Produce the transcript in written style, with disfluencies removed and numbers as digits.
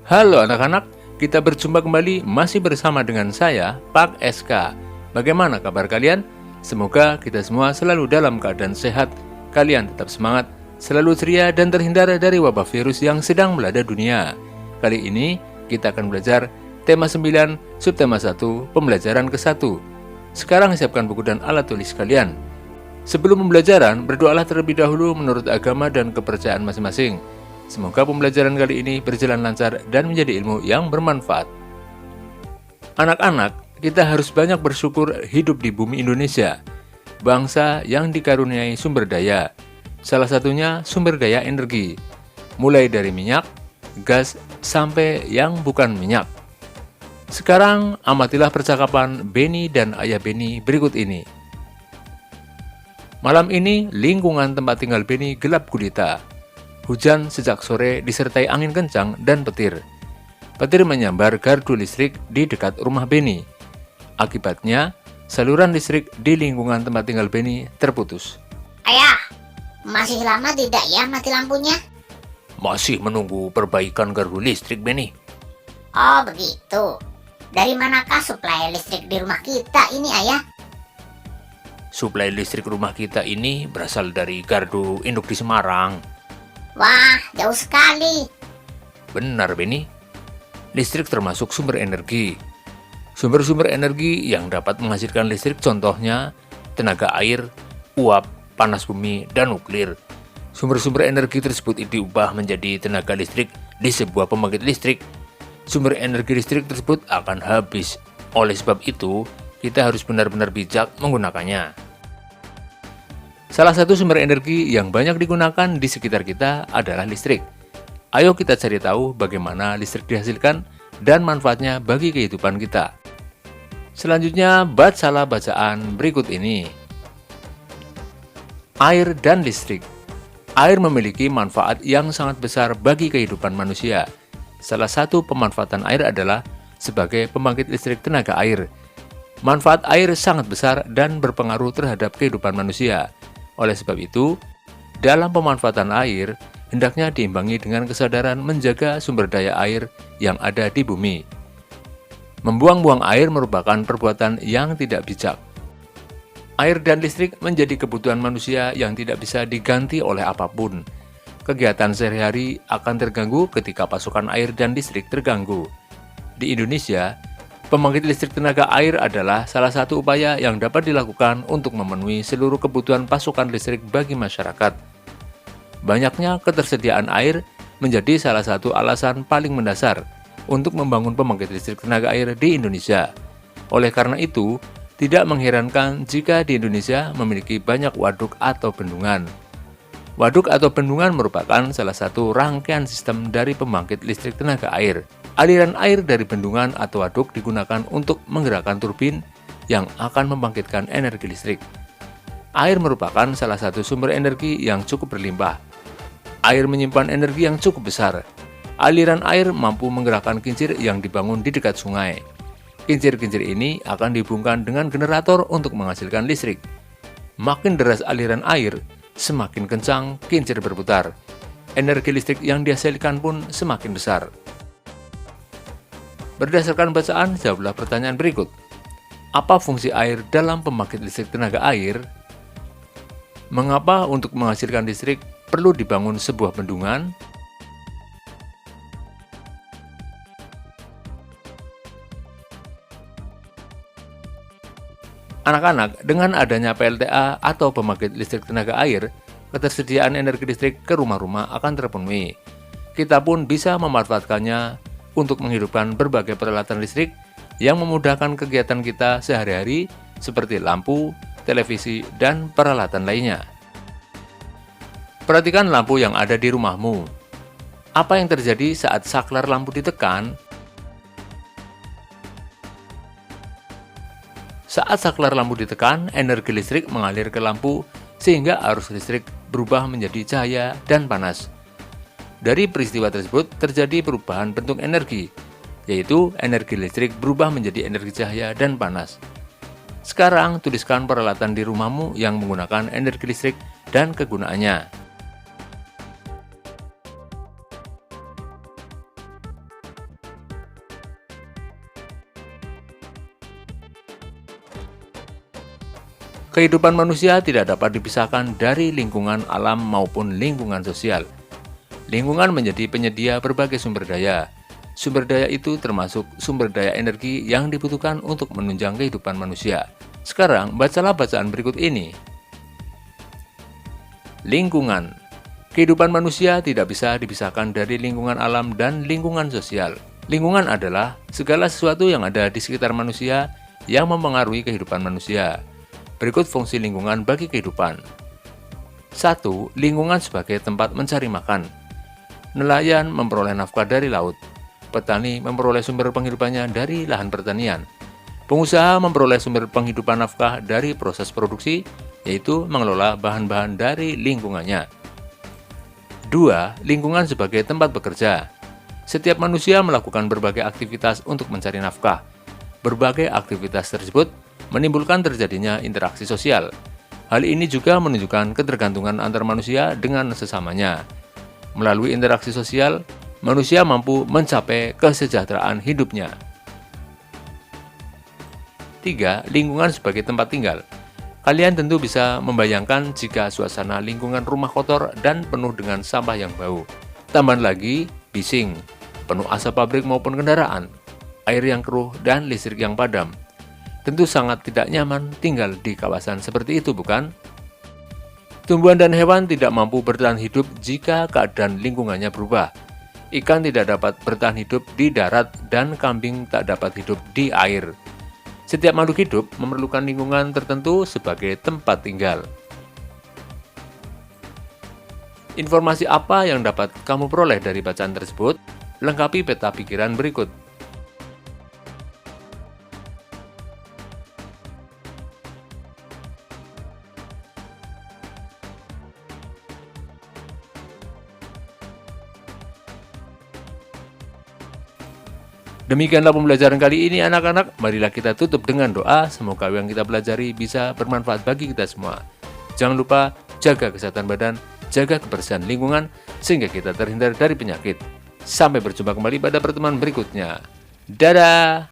Halo anak-anak, kita berjumpa kembali masih bersama dengan saya, Pak SK. Bagaimana kabar kalian? Semoga kita semua selalu dalam keadaan sehat, kalian tetap semangat, selalu ceria dan terhindar dari wabah virus yang sedang melanda dunia. Kali ini kita akan belajar tema 9, subtema 1, pembelajaran ke-1. Sekarang siapkan buku dan alat tulis kalian. Sebelum pembelajaran, berdoalah terlebih dahulu menurut agama dan kepercayaan masing-masing. Semoga pembelajaran kali ini berjalan lancar dan menjadi ilmu yang bermanfaat. Anak-anak, kita harus banyak bersyukur hidup di bumi Indonesia, bangsa yang dikaruniai sumber daya. Salah satunya sumber daya energi, mulai dari minyak, gas, sampai yang bukan minyak. Sekarang, amatilah percakapan Benny dan ayah Benny berikut ini. Malam ini, lingkungan tempat tinggal Benny gelap gulita. Hujan sejak sore disertai angin kencang dan petir. Petir menyambar gardu listrik di dekat rumah Benny. Akibatnya, saluran listrik di lingkungan tempat tinggal Benny terputus. Ayah, masih lama tidak ya mati lampunya? Masih menunggu perbaikan gardu listrik, Benny. Oh begitu. Dari manakah suplai listrik di rumah kita ini, Ayah? Suplai listrik rumah kita ini berasal dari gardu induk di Semarang. Wah, jauh sekali. Benar, Benny. Listrik termasuk sumber energi. Sumber-sumber energi yang dapat menghasilkan listrik contohnya tenaga air, uap, panas bumi, dan nuklir. Sumber-sumber energi tersebut diubah menjadi tenaga listrik di sebuah pembangkit listrik. Sumber energi listrik tersebut akan habis. Oleh sebab itu, kita harus benar-benar bijak menggunakannya. Salah satu sumber energi yang banyak digunakan di sekitar kita adalah listrik. Ayo kita cari tahu bagaimana listrik dihasilkan dan manfaatnya bagi kehidupan kita. Selanjutnya, bacalah bacaan berikut ini. Air dan listrik. Air memiliki manfaat yang sangat besar bagi kehidupan manusia. Salah satu pemanfaatan air adalah sebagai pembangkit listrik tenaga air. Manfaat air sangat besar dan berpengaruh terhadap kehidupan manusia. Oleh sebab itu, dalam pemanfaatan air, hendaknya diimbangi dengan kesadaran menjaga sumber daya air yang ada di bumi. Membuang-buang air merupakan perbuatan yang tidak bijak. Air dan listrik menjadi kebutuhan manusia yang tidak bisa diganti oleh apapun. Kegiatan sehari-hari akan terganggu ketika pasokan air dan listrik terganggu. Di Indonesia, pembangkit listrik tenaga air adalah salah satu upaya yang dapat dilakukan untuk memenuhi seluruh kebutuhan pasokan listrik bagi masyarakat. Banyaknya ketersediaan air menjadi salah satu alasan paling mendasar untuk membangun pembangkit listrik tenaga air di Indonesia. Oleh karena itu, tidak mengherankan jika di Indonesia memiliki banyak waduk atau bendungan. Waduk atau bendungan merupakan salah satu rangkaian sistem dari pembangkit listrik tenaga air. Aliran air dari bendungan atau waduk digunakan untuk menggerakkan turbin yang akan membangkitkan energi listrik. Air merupakan salah satu sumber energi yang cukup berlimpah. Air menyimpan energi yang cukup besar. Aliran air mampu menggerakkan kincir yang dibangun di dekat sungai. Kincir-kincir ini akan dihubungkan dengan generator untuk menghasilkan listrik. Makin deras aliran air, semakin kencang kincir berputar. Energi listrik yang dihasilkan pun semakin besar. Berdasarkan bacaan, jawablah pertanyaan berikut. Apa fungsi air dalam pembangkit listrik tenaga air? Mengapa untuk menghasilkan listrik perlu dibangun sebuah bendungan? Anak-anak, dengan adanya PLTA atau pembangkit listrik tenaga air, ketersediaan energi listrik ke rumah-rumah akan terpenuhi. Kita pun bisa memanfaatkannya untuk menghidupkan berbagai peralatan listrik yang memudahkan kegiatan kita sehari-hari seperti lampu, televisi, dan peralatan lainnya. Perhatikan lampu yang ada di rumahmu. Apa yang terjadi saat saklar lampu ditekan? Saat saklar lampu ditekan, energi listrik mengalir ke lampu sehingga arus listrik berubah menjadi cahaya dan panas. Dari peristiwa tersebut terjadi perubahan bentuk energi, yaitu energi listrik berubah menjadi energi cahaya dan panas. Sekarang tuliskan peralatan di rumahmu yang menggunakan energi listrik dan kegunaannya. Kehidupan manusia tidak dapat dipisahkan dari lingkungan alam maupun lingkungan sosial. Lingkungan menjadi penyedia berbagai sumber daya. Sumber daya itu termasuk sumber daya energi yang dibutuhkan untuk menunjang kehidupan manusia. Sekarang, bacalah bacaan berikut ini. Lingkungan. Kehidupan manusia tidak bisa dipisahkan dari lingkungan alam dan lingkungan sosial. Lingkungan adalah segala sesuatu yang ada di sekitar manusia yang mempengaruhi kehidupan manusia. Berikut fungsi lingkungan bagi kehidupan. 1. Lingkungan sebagai tempat mencari makan. Nelayan memperoleh nafkah dari laut. Petani memperoleh sumber penghidupannya dari lahan pertanian. Pengusaha memperoleh sumber penghidupan nafkah dari proses produksi, yaitu mengelola bahan-bahan dari lingkungannya. 2. Lingkungan sebagai tempat bekerja. Setiap manusia melakukan berbagai aktivitas untuk mencari nafkah. Berbagai aktivitas tersebut menimbulkan terjadinya interaksi sosial. Hal ini juga menunjukkan ketergantungan antar manusia dengan sesamanya. Melalui interaksi sosial, manusia mampu mencapai kesejahteraan hidupnya. 3. Lingkungan sebagai tempat tinggal. Kalian tentu bisa membayangkan jika suasana lingkungan rumah kotor dan penuh dengan sampah yang bau. Tambahan lagi, bising, penuh asap pabrik maupun kendaraan, air yang keruh, dan listrik yang padam. Tentu sangat tidak nyaman tinggal di kawasan seperti itu, bukan? Tumbuhan dan hewan tidak mampu bertahan hidup jika keadaan lingkungannya berubah. Ikan tidak dapat bertahan hidup di darat dan kambing tak dapat hidup di air. Setiap makhluk hidup memerlukan lingkungan tertentu sebagai tempat tinggal. Informasi apa yang dapat kamu peroleh dari bacaan tersebut? Lengkapi peta pikiran berikut. Demikianlah pembelajaran kali ini anak-anak. Marilah kita tutup dengan doa. Semoga yang kita pelajari bisa bermanfaat bagi kita semua. Jangan lupa jaga kesehatan badan, jaga kebersihan lingkungan, sehingga kita terhindar dari penyakit. Sampai berjumpa kembali pada pertemuan berikutnya. Dadah!